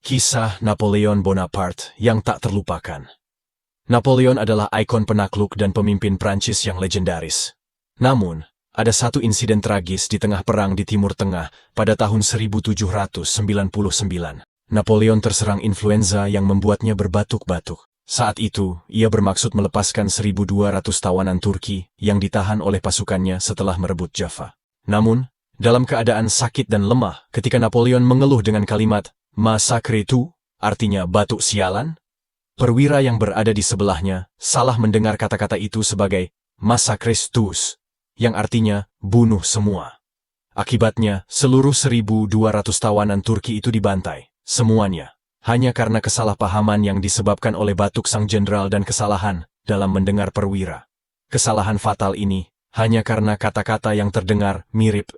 Kisah Napoleon Bonaparte yang tak terlupakan. Napoleon adalah ikon penakluk dan pemimpin Prancis yang legendaris. Namun, ada satu insiden tragis di tengah perang di Timur Tengah pada tahun 1799. Napoleon terserang influenza yang membuatnya berbatuk-batuk. Saat itu, ia bermaksud melepaskan 1.200 tawanan Turki yang ditahan oleh pasukannya setelah merebut Java. Namun, dalam keadaan sakit dan lemah, ketika Napoleon mengeluh dengan kalimat, "Massacre tu," artinya batuk sialan, perwira yang berada di sebelahnya salah mendengar kata-kata itu sebagai "Massacres tous," yang artinya bunuh semua. Akibatnya, seluruh 1.200 tawanan Turki itu dibantai, semuanya, hanya karena kesalahpahaman yang disebabkan oleh batuk sang jenderal dan kesalahan dalam mendengar perwira. Kesalahan fatal ini hanya karena kata-kata yang terdengar mirip